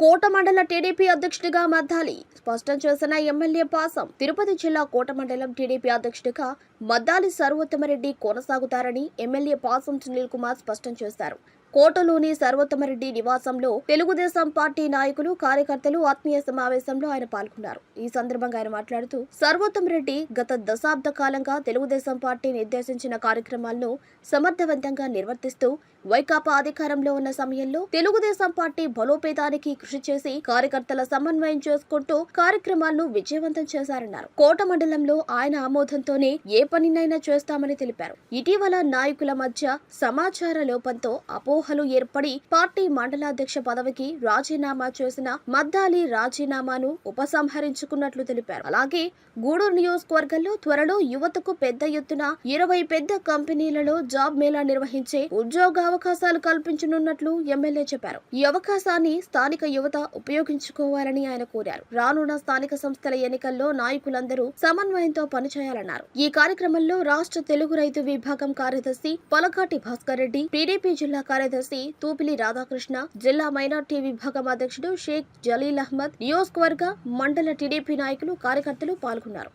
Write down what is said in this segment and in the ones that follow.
కోట మండల టీడీపీ అధ్యక్షుడిగా మద్దాలి స్పష్టం చేసిన ఎమ్మెల్యే పాసం. తిరుపతి జిల్లా కోట మండలం టీడీపీ అధ్యక్షుడిగా మద్దాలి సర్వోత్తమరెడ్డి కొనసాగుతారని ఎమ్మెల్యే పాసం సునీల్ కుమార్ స్పష్టం చేశారు. కోటలోని సర్వోత్తమరెడ్డి నివాసంలో తెలుగుదేశం పార్టీ నాయకులు, కార్యకర్తలు ఆత్మీయ సమావేశంలో ఆయన పాల్గొన్నారు. ఈ సందర్భంగా ఆయన మాట్లాడుతూ సర్వోత్తమరెడ్డి గత దశాబ్ద కాలంగా తెలుగుదేశం పార్టీ నిర్దేశించిన కార్యక్రమాలను సమర్థవంతంగా నిర్వర్తిస్తూ వైకాపా అధికారంలో ఉన్న సమయంలో తెలుగుదేశం పార్టీ బలోపేతానికి కృషి చేసి కార్యకర్తల సమన్వయం చేసుకుంటూ కార్యక్రమాలను విజయవంతం చేశారన్నారు. కోట మండలంలో ఆయన ఆమోదంతోనే ఏ పనినైనా చేస్తామని తెలిపారు. ఇటీవల నాయకుల మధ్య సమాచార లోపంతో అపోహలు ఏర్పడి పార్టీ మండలాధ్యక్ష పదవికి రాజీనామా చేసిన మద్దాలి రాజీనామాను ఉపసంహరించుకున్నట్లు తెలిపారు. అలాగే గూడూరు నియోజకవర్గంలో త్వరలో యువతకు పెద్ద ఎత్తున 20 పెద్ద కంపెనీలలో జాబ్ మేళా నిర్వహించే ఉద్యోగ అవకాశాలు కల్పించనున్నట్లు ఎమ్మెల్యే చెప్పారు. ఈ అవకాశాన్ని స్థానిక యువత ఉపయోగించుకోవాలని ఆయన కోరారు. రానున్న స్థానిక సంస్థల ఎన్నికల్లో నాయకులందరూ సమన్వయంతో పనిచేయాలన్నారు. ఈ కార్యక్రమంలో రాష్ట్ర తెలుగు రైతు విభాగం కార్యదర్శి పొలకాటి భాస్కర్ రెడ్డి, టీడీపీ జిల్లా కార్యదర్శి తూపిలి రాధాకృష్ణ, జిల్లా మైనార్టీ విభాగం అధ్యక్షుడు షేక్ జలీల్ అహ్మద్, నియోజకవర్గ మండల టీడీపీ నాయకులు, కార్యకర్తలు పాల్గొన్నారు.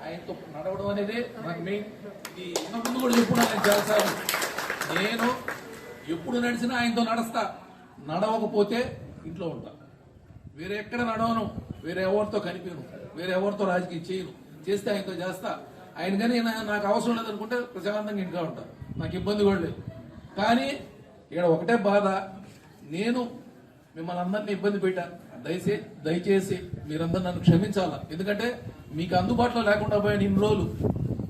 ఆయనతో నడవడం అనేది నాకు మెయిన్. ఇది ముందు కూడా చెప్పుకున్నాను నేను చాలాసార్లు. నేను ఎప్పుడు నడిచినా ఆయనతో నడుస్తా. నడవకపోతే ఇంట్లో ఉంటా. వేరే ఎక్కడ నడవను, వేరే ఎవరితో కనిపించను, వేరే ఎవరితో రాజకీయం చేయను. చేస్తే ఆయనతో చేస్తా. ఆయన కానీ నాకు అవసరం లేదనుకుంటే ప్రశాంతంగా ఇంట్లో ఉంటా. నాకు ఇబ్బంది కూడా లేదు. కానీ ఇక్కడ ఒకటే బాధ, నేను మిమ్మల్ని అందరినీ ఇబ్బంది పెట్టాను. దయచేసి మీరందరూ నన్ను క్షమించాలా. ఎందుకంటే మీకు అందుబాటులో లేకుండా పోయాను ఇన్ని రోజులు.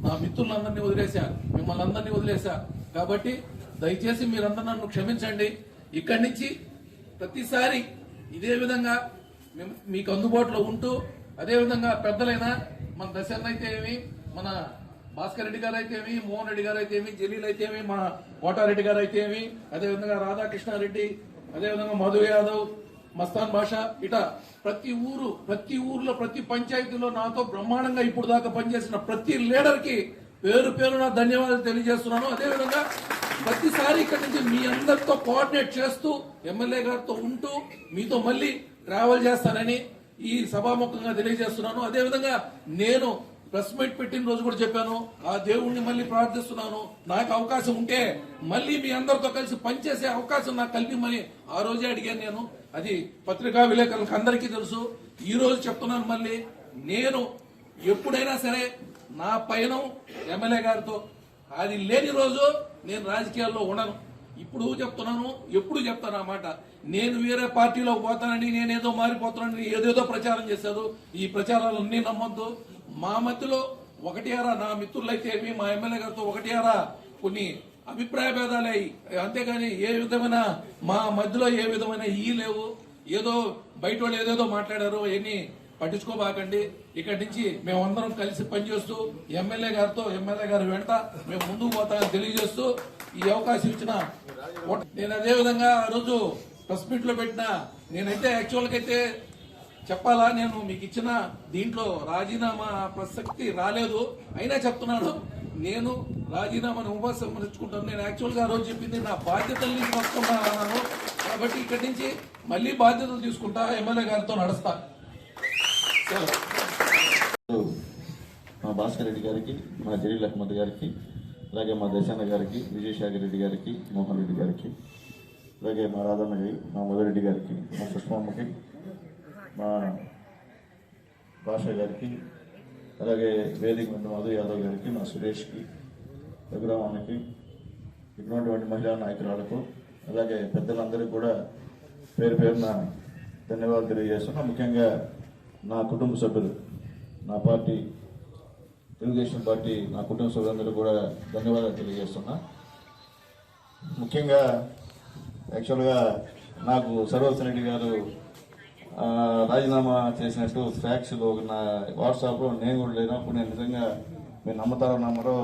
నా మిత్రులందరినీ వదిలేశా, మిమ్మల్ని అందరినీ వదిలేశా. కాబట్టి దయచేసి మీరందరూ నన్ను క్షమించండి. ఇక్కడి నుంచి ప్రతిసారి ఇదే విధంగా మీకు అందుబాటులో ఉంటూ, అదేవిధంగా పెద్దలైనా మన దశరథ్ అయితే ఏమి, మన భాస్కర్ రెడ్డి గారు అయితే ఏమి, మోహన్ రెడ్డి గారు అయితే ఏమి, జలీల్ అయితే ఏమి, మన కోటారెడ్డి గారు అయితే ఏమి, అదేవిధంగా రాధాకృష్ణారెడ్డి, అదేవిధంగా మధు యాదవ్, మస్తాన్ భాష, ఇట ప్రతి ఊర్లో ప్రతి పంచాయతీలో నాతో బ్రహ్మాండంగా ఇప్పుడు దాకా పనిచేసిన ప్రతి లీడర్ కి పేరున ధన్యవాదాలు తెలియజేస్తున్నాను. అదేవిధంగా ప్రతిసారి ఇక్కడి నుంచి మీ అందరితో కోఆర్డినేట్ చేస్తూ ఎమ్మెల్యే గారితో ఉంటూ మీతో మళ్ళీ ట్రావెల్ చేస్తానని ఈ సభాముఖంగా తెలియజేస్తున్నాను. అదేవిధంగా నేను ప్రెస్ మీట్ పెట్టిన రోజు కూడా చెప్పాను, ఆ దేవుణ్ణి మళ్ళీ ప్రార్థిస్తున్నాను, నాకు అవకాశం ఉంటే మళ్ళీ మీ అందరితో కలిసి పనిచేసే అవకాశం నాకు కల్పిమని ఆ రోజే అడిగాను నేను. అది పత్రికా విలేకరులకు అందరికీ తెలుసు. ఈ రోజు చెప్తున్నాను మళ్ళీ, నేను ఎప్పుడైనా సరే నా పయనం ఎమ్మెల్యే గారితో. అది లేని రోజు నేను రాజకీయాల్లో ఉండను. ఇప్పుడు చెప్తున్నాను, ఎప్పుడు చెప్తాను ఆ మాట. నేను వేరే పార్టీలో పోతానని, నేనేదో మారిపోతానని ఏదేదో ప్రచారం చేశారు. ఈ ప్రచారాలన్నీ నమ్మొద్దు. మా మధ్యలో ఒకటి ఆరా నా మిత్రులైతే ఏమి, మా ఎమ్మెల్యే గారితో ఒకటి ఆరా కొన్ని అభిప్రాయ భేదాలే, అంతేగాని ఏ విధమైన మా మధ్యలో ఏ విధమైన లేవు. ఏదో బయట వాళ్ళు ఏదేదో మాట్లాడారు, అవన్నీ పట్టించుకోబాకండి. ఇక్కడి నుంచి మేమందరం కలిసి పనిచేస్తూ ఎమ్మెల్యే గారి వెంట మేము ముందుకు పోతామని తెలియజేస్తూ ఈ అవకాశం ఇచ్చిన నేను అదేవిధంగా ఆ రోజు ప్రెస్ మీట్ లో పెట్టిన, నేనైతే యాక్చువల్గా అయితే చెప్పాలా, నేను మీకు ఇచ్చిన దీంట్లో రాజీనామా ప్రసక్తి రాలేదు. అయినా చెప్తున్నాను, నేను రాజీనామాను ఉపసంహరించుకుంటాను. నేను యాక్చువల్గా ఆ రోజు చెప్పింది నా బాధ్యతల నుంచి వస్తున్నాను. కాబట్టి ఇక్కడి నుంచి మళ్ళీ బాధ్యతలు తీసుకుంటా, ఎమ్మెల్యే గారితో నడుస్తా. మా భాస్కర్ రెడ్డి గారికి, మా జలీల్ అహ్మద్ గారికి, అలాగే మా దశన్న గారికి, విజయసాగర్ రెడ్డి గారికి, మోహన్ రెడ్డి గారికి, అలాగే మా రాధన్నకి, మా మధురెడ్డి గారికి, మా సుష్మమ్మకి, మా భాష గారికి, అలాగే వేదిక మీద మధు యాదవ్ గారికి, మా సురేష్కి, రఘురామన్నకి, ఇటువంటి మహిళా నాయకురాలకు, అలాగే పెద్దలందరికీ కూడా పేరున ధన్యవాదాలు తెలియజేస్తున్నా. ముఖ్యంగా నా కుటుంబ సభ్యులు, నా పార్టీ తెలుగుదేశం పార్టీ నా కుటుంబ సభ్యులందరూ కూడా ధన్యవాదాలు తెలియజేస్తున్నా. ముఖ్యంగా యాక్చువల్గా నాకు సర్వోత్తమరెడ్డి గారు రాజీనామా చేసినట్టు ఫ్యాక్స్లో నా వాట్సాప్లో నేను కూడా లేనప్పుడు, నేను నిజంగా మీరు నమ్ముతారో నమ్మరో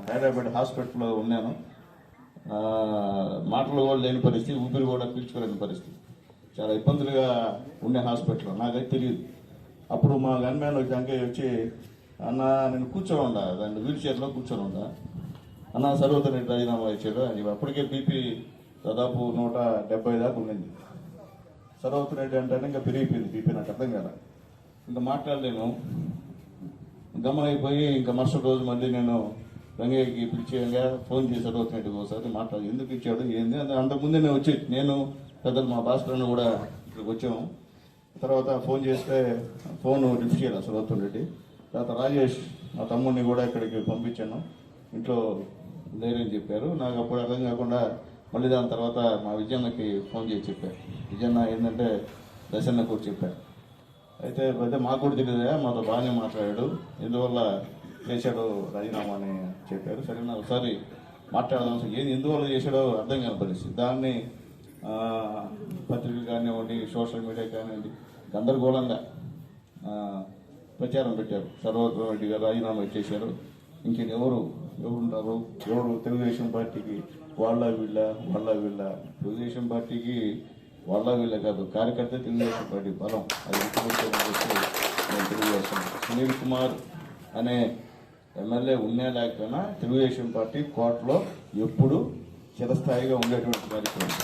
హైదరాబాద్ హాస్పిటల్లో ఉన్నాను. మాటలు కూడా లేని పరిస్థితి, ఊపిరి కూడా పీల్చుకోలేని పరిస్థితి, చాలా ఇబ్బందులుగా ఉండే హాస్పిటల్లో. నాకైతే తెలియదు. అప్పుడు మా గన్మ్యాన్ ఒక అంకయ్య వచ్చి, అన్న నేను కూర్చొని ఉండా, దాన్ని వీల్ చైర్లో కూర్చొని ఉండా, అన్న సర్వోత్తమ రెడ్డి రాజీనామా ఇచ్చాడు అని చెప్పి అప్పటికే బీపీ దాదాపు 170 దాకా ఉండింది. సర్వోత్తమ రెడ్డి అంటే ఇంకా పెరిగిపోయింది బీపీ, నాకు అర్థం కదా, ఇంకా మాట్లాడలేను, గమనైపోయి ఇంకా మరుసటి రోజు మళ్ళీ నేను రంగయ్యకి పిలిచేయంగా ఫోన్ చేసి సర్వోత్తమ రెడ్డికి ఒకసారి మాట్లాడి ఎందుకు ఇచ్చాడు ఏంది అంటే అంతకుముందే నేను వచ్చి నేను పెద్దలు మా భాస్కర్ కూడా ఇక్కడికి వచ్చాము. తర్వాత ఫోన్ చేస్తే ఫోన్ లిఫ్ట్ చేయాలి సర్వోత్తమ రెడ్డి. తర్వాత రాజేష్ మా తమ్ముడిని కూడా ఇక్కడికి పంపించాను, ఇంట్లో లేరని చెప్పారు. నాకు అప్పుడు అర్థం కాకుండా మళ్ళీ దాని తర్వాత మా విజయన్నకి ఫోన్ చేసి చెప్పారు. విజయన్న ఏంటంటే దశన్న కూడా చెప్పారు. అయితే మాకు కూడా తెలియదా, మాతో బాగానే మాట్లాడాడు, ఎందువల్ల చేశాడో రాజీనామా అని చెప్పారు. సరే నా ఒకసారి మాట్లాడదాం, ఏది ఎందువల్ల చేశాడో అర్థం కాని పరిస్థితి. దాన్ని పత్రికలు కానివ్వండి, సోషల్ మీడియా కానివ్వండి గందరగోళంగా ప్రచారం పెట్టారు. సర్వోత్తమ రెడ్డి గారు రాజీనామా ఇచ్చేశారు, ఎవరుంటారు, ఎవరు తెలుగుదేశం పార్టీకి వాళ్ళ వీళ్ళ తెలుగుదేశం పార్టీకి వాళ్ళ వీళ్ళ కాదు, కార్యకర్త తెలుగుదేశం పార్టీ బలం, అది నేను తెలియజేస్తాను. సునీల్ కుమార్ అనే ఎమ్మెల్యే ఉన్నా లేకపోయినా తెలుగుదేశం పార్టీ కోటలో ఎప్పుడు చిరస్థాయిగా ఉండేటువంటి కార్యక్రమం.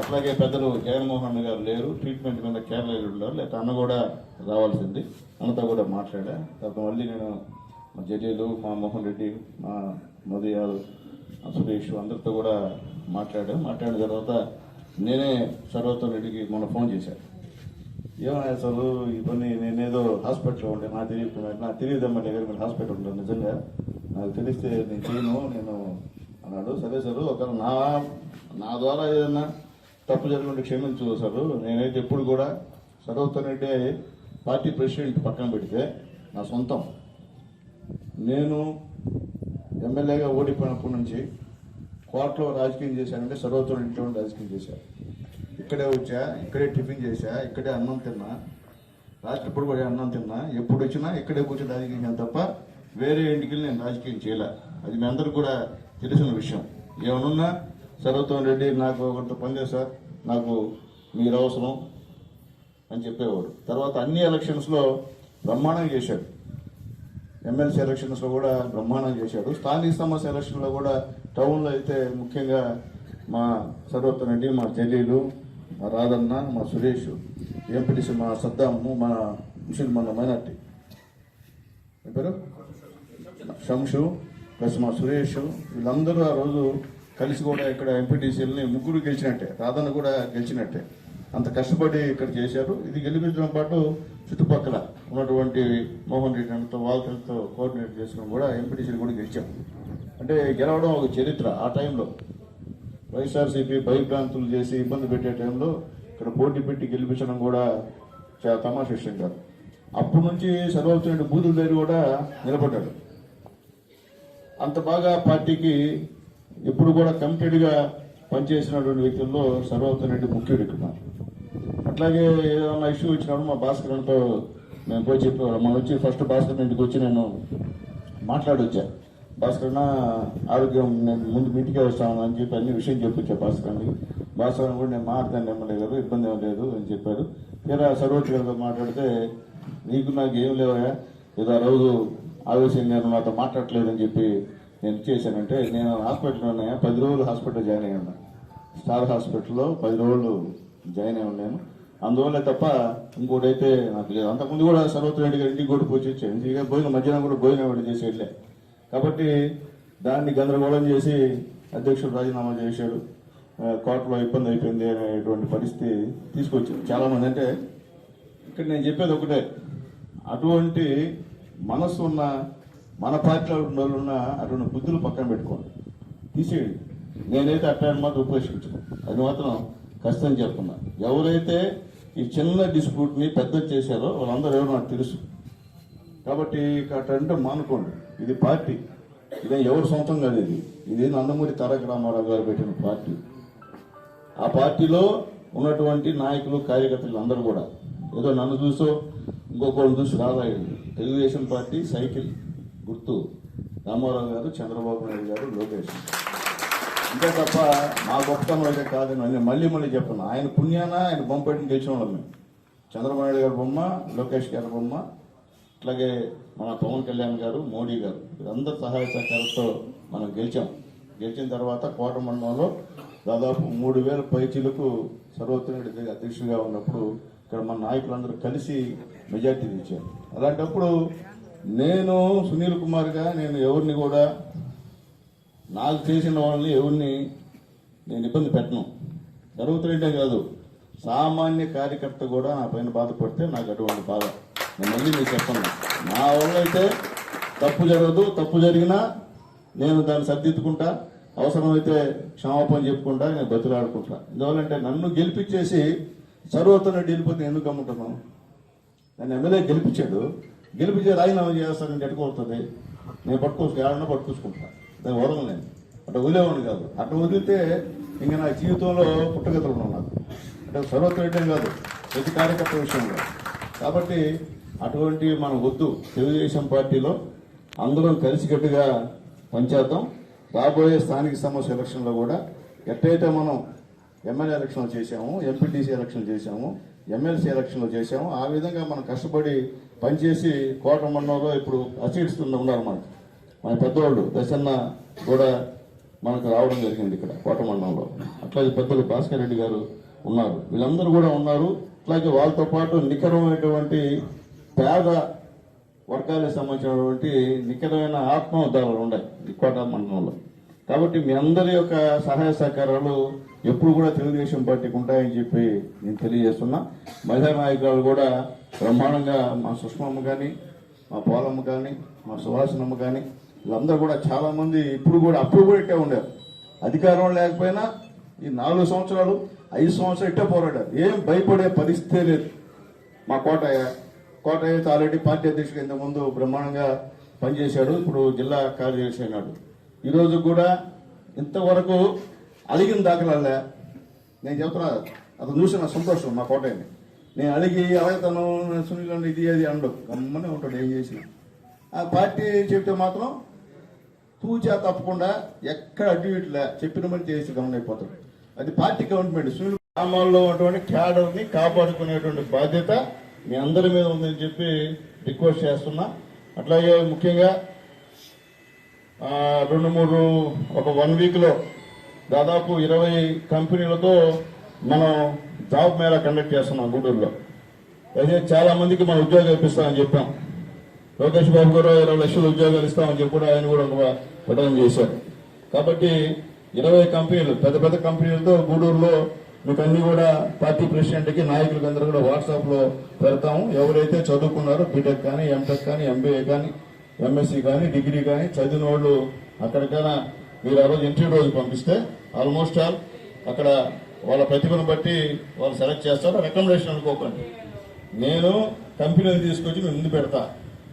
అట్లాగే పెద్దలు జగన్మోహన్ గారు లేరు, ట్రీట్మెంట్ మీద కేరళ ఉన్నారు, లేకపోతే అన్న కూడా రావాల్సింది, అన్నతో కూడా మాట్లాడా. తర్వాత మళ్ళీ నేను మా జడ్జీలు, మా మోహన్ రెడ్డి, మా మోదీయాలు, సురేష్ అందరితో కూడా మాట్లాడిన తర్వాత నేనే సర్వోత్తమ రెడ్డికి మొన్న ఫోన్ చేశాను. ఏమన్నా అసలు ఈ పని నేనేదో హాస్పిటల్లో ఉంటే నాకు తెలియదమ్మా దగ్గర మీరు హాస్పిటల్ ఉంటాను, నిజంగా నాకు తెలిస్తే నేను చేయను నేను అన్నాడు. సరే సార్, ఒక నా ద్వారా ఏదన్నా తప్పు జరుగుతుంటే క్షమించు సార్, నేనైతే ఎప్పుడు కూడా సర్వోత్తమ రెడ్డి పార్టీ ప్రెసిడెంట్ పక్కన పెడితే నా సొంతం. నేను ఎమ్మెల్యేగా ఓడిపోయినప్పటి నుంచి కోర్టులో రాజకీయం చేశానంటే సర్వోత్తమ ఇంట్లో రాజకీయం చేశాను. ఇక్కడే వచ్చా, ఇక్కడే టిఫిన్ చేశా, ఇక్కడే అన్నం తిన్నా, రాత్రిప్పుడు కూడా అన్నం తిన్నా, ఎప్పుడు వచ్చినా ఇక్కడే కూర్చొని రాజకీయం చేయాలి తప్ప వేరే ఇంటికి నేను రాజకీయం చేయలే. అది మీ అందరికి కూడా తెలిసిన విషయం. ఏమనున్నా సర్వోత్తమ రెడ్డి నాకు కొంత పని సార్, నాకు మీరు అవసరం అని చెప్పేవాడు. తర్వాత అన్ని ఎలక్షన్స్లో బ్రహ్మాండం చేశాడు, ఎమ్మెల్సీ ఎలక్షన్స్లో కూడా బ్రహ్మాండం చేశాడు. స్థానిక సమస్య ఎలక్షన్లో కూడా టౌన్లో అయితే ముఖ్యంగా మా సర్వోత్తమ రెడ్డి, మా చెల్లెలు, మా రాధన్న, మా సురేష్, ఎంపీటీసీ మా సద్దాము, మా ముస్లిం మన మైనార్టీ పేరు శంషు ప్లస్ మా సురేష్, వీళ్ళందరూ ఆ రోజు కలిసి కూడా ఇక్కడ ఎంపీటీసీలని ముగ్గురు గెలిచినట్టే, రాధన్న కూడా గెలిచినట్టే. అంత కష్టపడి ఇక్కడ చేశారు. ఇది గెలిపించడం పాటు చుట్టుపక్కల ఉన్నటువంటి మోహన్ రెడ్డి అంతా వాళ్ళతో కోఆర్డినేట్ చేసుకుని కూడా ఎంపీటీసీలు కూడా గెలిచాం. అంటే గెలవడం ఒక చరిత్ర. ఆ టైంలో వైఎస్ఆర్సీపీ భయభ్రాంతులు చేసి ఇబ్బంది పెట్టే టైంలో ఇక్కడ పోటీ పెట్టి గెలిపించడం కూడా చాలా తమాషా విషయం కాదు. అప్పటి నుంచి సర్వోత్తమ రెడ్డి బూతుల దగ్గర కూడా నిలబడ్డాడు. అంత బాగా పార్టీకి ఎప్పుడు కూడా కమిటెడ్గా పనిచేసినటువంటి వ్యక్తుల్లో సర్వోత్తమ రెడ్డి ముఖ్యుడు ఇక్కడ. అట్లాగే ఏదైనా ఇష్యూ వచ్చినప్పుడు మా భాస్కర్తో నేను పోయి చెప్పేవాడు. మనం వచ్చి ఫస్ట్ భాస్కర్ ఇంటికి వచ్చి నేను మాట్లాడొచ్చా, భాస్కర్ ఆరోగ్యం నేను ముందు మీటింగ్కే వస్తాను అని చెప్పి అన్ని విషయం చెప్పొచ్చా భాస్కర్ని. భాస్కర్ కూడా నేను మాట్లాడాను ఎమ్మెల్యే గారు, ఇబ్బంది ఏం లేదు అని చెప్పారు. తీరా సర్వోత్తమ గారితో మాట్లాడితే నీకు నాకు ఏం లేవా, ఏదో ఆ రోజు ఆవేశం నేను నాతో మాట్లాడలేదని చెప్పి నేను ఇచ్చేసానంటే, నేను హాస్పిటల్లో ఉన్నాయా 10 రోజులు హాస్పిటల్ జాయిన్ అయ్యి ఉన్నా, స్టార్ హాస్పిటల్లో 10 రోజులు జాయిన్ అయి ఉన్నాను. అందువల్ల తప్ప ఇంకోటి అయితే నాకు లేదు. అంతకుముందు కూడా సర్వోత్తమ రెడ్డి గారి ఇంటికి కూడా పోయి వచ్చాను, ఇక భోజనం మధ్యాహ్నం కూడా భోజనం చేసి వెళ్ళే. కాబట్టి దాన్ని గందరగోళం చేసి అధ్యక్షుడు రాజీనామా చేశాడు, కోర్టులో ఇబ్బంది అయిపోయింది అనేటువంటి పరిస్థితి తీసుకొచ్చింది చాలామంది. అంటే ఇక్కడ నేను చెప్పేది ఒకటే, అటువంటి మనసు ఉన్న మన పార్టీలో ఉన్న అటువంటి బుద్ధులు పక్కన పెట్టుకోండి, తీసేయండి. నేనైతే అట్టాన్ని మాత్రం ఉపేక్షించను, అది మాత్రం కష్టం చెప్తున్నా. ఎవరైతే ఈ చిన్న డిస్ప్యూట్ని పెద్ద చేశారో వాళ్ళందరూ ఎవరో నాకు తెలుసు. కాబట్టి అటంటే మానుకోండి. ఇది పార్టీ, ఇదే ఎవరు సొంతం కాదు. ఇది నందమూరి తారక రామారావు గారు పెట్టిన పార్టీ. ఆ పార్టీలో ఉన్నటువంటి నాయకులు, కార్యకర్తలు అందరూ కూడా ఏదో నన్ను చూసో ఇంకొకళ్ళు చూసి రాలేదు. తెలుగుదేశం పార్టీ సైకిల్ గుర్తు రామారావు గారు, చంద్రబాబు నాయుడు గారు, లోకేష్. అంతే తప్ప మా గొప్పతనం అయితే కాదని నేను మళ్ళీ చెప్తున్నా. ఆయన పుణ్యాన ఆయన బొమ్మ పెట్టి గెలిచిన వాళ్ళం మేము. చంద్రబాబు నాయుడు గారి బొమ్మ, లోకేష్ గారి బొమ్మ, అట్లాగే మన పవన్ కళ్యాణ్ గారు, మోడీ గారు, వీరందరి సహాయ సహకారంతో మనం గెలిచాం. గెలిచిన తర్వాత కోట మండలంలో దాదాపు 3,000 పైచీలకు సర్వోత్తమ రెడ్డి అధ్యక్షుడిగా ఉన్నప్పుడు ఇక్కడ మన నాయకులందరూ కలిసి మెజార్టీ ఇచ్చారు. అలాంటప్పుడు నేను సునీల్ కుమార్గా నేను ఎవరిని కూడా నాకు చేసిన వాళ్ళని ఎవరిని నేను ఇబ్బంది పెట్టను. జరుగుతుంటే కాదు, సామాన్య కార్యకర్త కూడా నా పైన బాధపడితే నాకు అటువంటి బాధ. నేను మళ్ళీ మీకు చెప్పను, నా వల్ల అయితే తప్పు జరగదు. తప్పు జరిగినా నేను దాన్ని సర్దిద్దుకుంటా, అవసరమైతే క్షమాపణ చెప్పుకుంటా, నేను బతులాడుకుంటా. ఎందువల్లంటే నన్ను గెలిపించేసి సర్వోత్తమ రెడ్డి వెళ్ళిపోతే ఎందుకు అమ్ముంటున్నాను? నన్ను ఎమ్మెల్యే గెలిపించాడు, గెలిపించే రాజీనామా చేస్తానంటే ఎట్టుకోతుంది. నేను ఏడన్నా పట్టుకొచ్చుకుంటా, దాన్ని వదలలేను. అట్లా వదిలేవాడిని కాదు. అట్లా వదిలితే ఇంకా నా జీవితంలో పుట్టగతులు ఉన్నాను. నాకు అంటే సర్వోత్తమ రెడ్డి కాదు, ప్రతి కార్యకర్త విషయంలో. కాబట్టి అటువంటి మనం వద్దు. తెలుగుదేశం పార్టీలో అందరం కలిసికట్టుగా పనిచేద్దాం. రాబోయే స్థానిక సంస్థ ఎలక్షన్లో కూడా ఎట్టయితే మనం ఎమ్మెల్యే ఎలక్షన్లు చేశాము, ఎంపీటీసీ ఎలక్షన్లు చేశాము, ఎమ్మెల్సీ ఎలక్షన్లు చేశాము, ఆ విధంగా మనం కష్టపడి పనిచేసి కోట మండలంలో ఇప్పుడు అసీట్స్ ఉన్నారు మనకు. మన పెద్దవాళ్ళు దశన్న కూడా మనకు రావడం జరిగింది ఇక్కడ కోట మండలంలో. అట్లాగే పెద్దలు భాస్కర్ రెడ్డి గారు ఉన్నారు, వీళ్ళందరూ కూడా ఉన్నారు. అట్లాగే వాళ్ళతో పాటు నికరమైనటువంటి పేద వర్గాలకు సంబంధించినటువంటి నికరమైన ఆత్మోద్ధారాలు ఉన్నాయి ఈ కోట మండలంలో. కాబట్టి మీ అందరి యొక్క సహాయ సహకారాలు ఎప్పుడు కూడా తెలుగుదేశం పార్టీకి ఉంటాయని చెప్పి నేను తెలియజేస్తున్నా. మహిళా నాయకురాలు కూడా బ్రహ్మాండంగా మా సుష్మమ్మ కానీ, మా పోలమ్మ కానీ, మా సువాసనమ్మ కానీ, వీళ్ళందరూ కూడా చాలా మంది ఇప్పుడు కూడా అప్పుడు కూడా ఇట్టే ఉండేవారు. అధికారం లేకపోయినా ఈ 4 సంవత్సరాలు 5 సంవత్సరాలు ఇట్టే పోరాడారు. ఏం భయపడే పరిస్థితే లేదు. మా కోటయ్య ఆల్రెడీ పార్టీ అధ్యక్షుడు ఇంతకుముందు బ్రహ్మాండంగా పనిచేశాడు, ఇప్పుడు జిల్లా కార్యదర్శి అయినాడు. ఈరోజు కూడా ఇంతవరకు అడిగిన దాఖలాలే. నేను చెప్తున్నా, అతను చూసి నా సంతోషం. మా కోటయ్యని నేను అడగతాను, సునీల్ ఇది అది అండు గమ్మనే ఉంటాడు. ఏం చేసిన ఆ పార్టీ చెప్తే మాత్రం తూచా తప్పకుండా ఎక్కడ అడ్డు ఇట్లా చెప్పిన పని చేసి గమనైపోతాడు. అది పార్టీ కమిట్మెంట్. సునీల్ గ్రామాల్లో ఉన్నటువంటి క్యాడర్ని కాపాడుకునేటువంటి బాధ్యత మీ అందరి మీద ఉందని చెప్పి రిక్వెస్ట్ చేస్తున్నా. అట్లాగే ముఖ్యంగా 1 వీక్లో దాదాపు 20 కంపెనీలతో మనం జాబ్ మేళా కండక్ట్ చేస్తున్నాం గూడూరులో. అయితే చాలా మందికి మనం ఉద్యోగాలు ఇప్పిస్తామని చెప్పాం. లోకేష్ బాబు గారు 20 లక్షల ఉద్యోగాలు ఇస్తామని చెప్పి కూడా ఆయన కూడా ఒక ప్రకటన చేశారు. కాబట్టి 20 కంపెనీలు, పెద్ద పెద్ద కంపెనీలతో గూడూరులో మీకు అన్ని కూడా పార్టీ ప్రెసిడెంట్కి, నాయకులకి అందరూ కూడా వాట్సాప్లో పెడతాము. ఎవరైతే చదువుకున్నారో బీటెక్ కానీ, ఎంటెక్ కానీ, ఎంబీఏ కానీ, ఎంఎస్సీ కానీ, డిగ్రీ కానీ చదివిన వాళ్ళు అక్కడికైనా మీరు ఆ రోజు ఇంటర్వ్యూ రోజు పంపిస్తే ఆల్మోస్ట్ ఆల్ అక్కడ వాళ్ళ ప్రతిభను బట్టి వాళ్ళు సెలెక్ట్ చేస్తారు. రికమెండేషన్ అనుకోకండి, నేను కంపెనీలు తీసుకొచ్చి మేము ముందు పెడతా.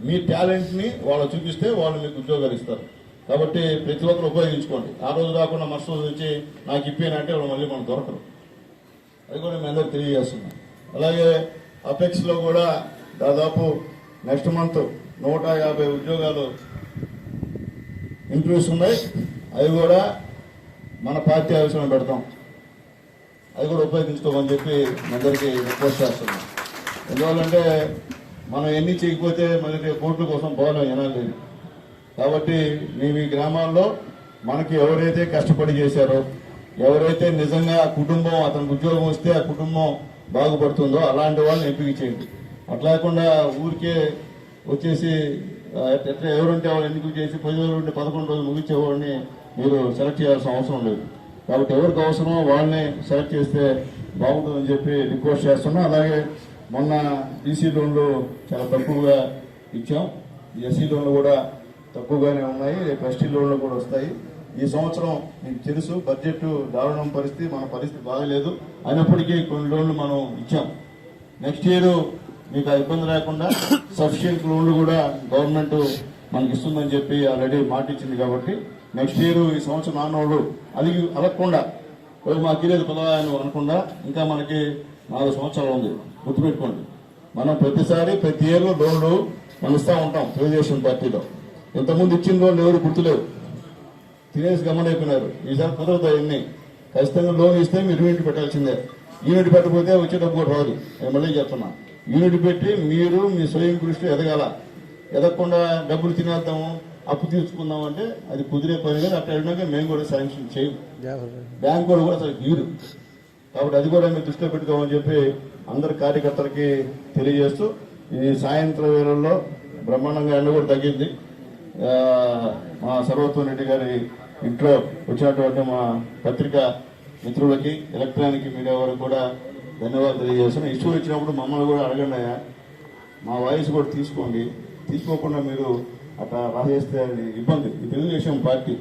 మీ టాలెంట్ని వాళ్ళు చూపిస్తే వాళ్ళు మీకు ఉద్యోగాలు ఇస్తారు. కాబట్టి ప్రతి ఒక్కరు ఉపయోగించుకోండి. ఆ రోజు కాకుండా మరుసటి రోజు నుంచి నాకు ఇప్పేనంటే వాళ్ళు మళ్ళీ మనకు దొరకరు. అది కూడా మేము అందరికి తెలియజేస్తున్నాం. అలాగే అపెక్స్లో కూడా దాదాపు నెక్స్ట్ మంత్ 150 ఉద్యోగాలు ఇంటర్వ్యూస్ ఉన్నాయి. అవి కూడా మన పార్టీ ఆఫీసులో పెడతాం. అది కూడా ఉపయోగించుకోమని చెప్పి అందరికీ రిక్వెస్ట్ చేస్తున్నాం. ఎందువల్లంటే మనం ఎన్ని చేయకపోతే మళ్ళీ కోట్ల కోసం పోవడం వినాలి. కాబట్టి మేము ఈ గ్రామాల్లో మనకి ఎవరైతే కష్టపడి చేశారో, ఎవరైతే నిజంగా ఆ కుటుంబం అతనికి ఉద్యోగం వస్తే ఆ కుటుంబం బాగుపడుతుందో అలాంటి వాళ్ళని ఎంపిక చేయండి. అట్లాకుండా ఊరికే వచ్చేసి ఎట్లా ఎవరుంటే వాళ్ళు ఎన్నిక చేసి 10 రోజులు ఉంటే 11 రోజులు ముగించేవాడిని మీరు సెలెక్ట్ చేయాల్సిన అవసరం లేదు. కాబట్టి ఎవరికి అవసరమో వాళ్ళని సెలెక్ట్ చేస్తే బాగుంటుందని చెప్పి రిక్వెస్ట్ చేస్తున్నా. అలాగే మొన్న బీసీ లోన్లు చాలా తక్కువగా ఇచ్చాం. ఎస్సీ లోన్లు కూడా తక్కువగానే ఉన్నాయి. రేపు ఎస్టీ లోన్లు కూడా వస్తాయి. ఈ సంవత్సరం మీకు తెలుసు బడ్జెట్ దారుణం పరిస్థితి, మన పరిస్థితి బాగలేదు. అయినప్పటికీ కొన్ని లోన్లు మనం ఇచ్చాం. నెక్స్ట్ ఇయర్ మీకు ఆ ఇబ్బంది లేకుండా సఫిషియెంట్ లోన్లు కూడా గవర్నమెంట్ మనకి ఇస్తుందని చెప్పి ఆల్రెడీ మాట ఇచ్చింది. కాబట్టి నెక్స్ట్ ఇయర్ ఈ సంవత్సరం నాన్నోళ్ళు అడగకుండా మాకు ఇరేది పదవాయని అనకుండా ఇంకా మనకి 4 సంవత్సరాలు ఉంది. గుర్తుపెట్టుకోండి, మనం ప్రతి ఇయర్ లోన్లు మనం ఇస్తూ ఉంటాం తెలుగుదేశం పార్టీలో. ఇంతకుముందు ఇచ్చిన లోన్లు ఎవరు గుర్తులేవు, తినేసి గమనైపోయినారు. ఈసారి కుదరదు. అవన్నీ ఖచ్చితంగా లోన్ ఇస్తే మీరు యూనిట్ పెట్టాల్సిందే. యూనిట్ పెట్టకపోతే వచ్చే డబ్బు కూడా రాదు. నేను మళ్ళీ చెప్తున్నా, యూనిట్ పెట్టి మీరు మీ స్వయం కృషిలో ఎదగాల. ఎదగకుండా డబ్బులు తినేద్దాము అప్పు తీర్చుకుందాం అంటే అది కుదిరే పని కానీ అట్లా అయినాక మేము కూడా శాంక్షన్ చేయం, బ్యాంకు కూడా అసలు గీరు. కాబట్టి అది కూడా మీరు దృష్టిలో పెట్టుకోమని చెప్పి అందరు కార్యకర్తలకి తెలియజేస్తూ ఈ సాయంత్రం వేళల్లో బ్రహ్మాండంగా ఎండ కూడా తగ్గింది. మా సర్వోత్తమ్ రెడ్డి గారి ఇంట్లో వచ్చినటువంటి మా పత్రికా మిత్రులకి ఎలక్ట్రానిక్ మీడియా వారికి కూడా ధన్యవాదాలు తెలియజేస్తున్నాను. ఇష్యూ ఇచ్చినప్పుడు మమ్మల్ని కూడా అడగండి, మా వాయిస్ కూడా తీసుకోండి. తీసుకోకుండా మీరు అట్లా రాసేస్తే అది ఇబ్బంది. ఈ తెలుగుదేశం పార్టీ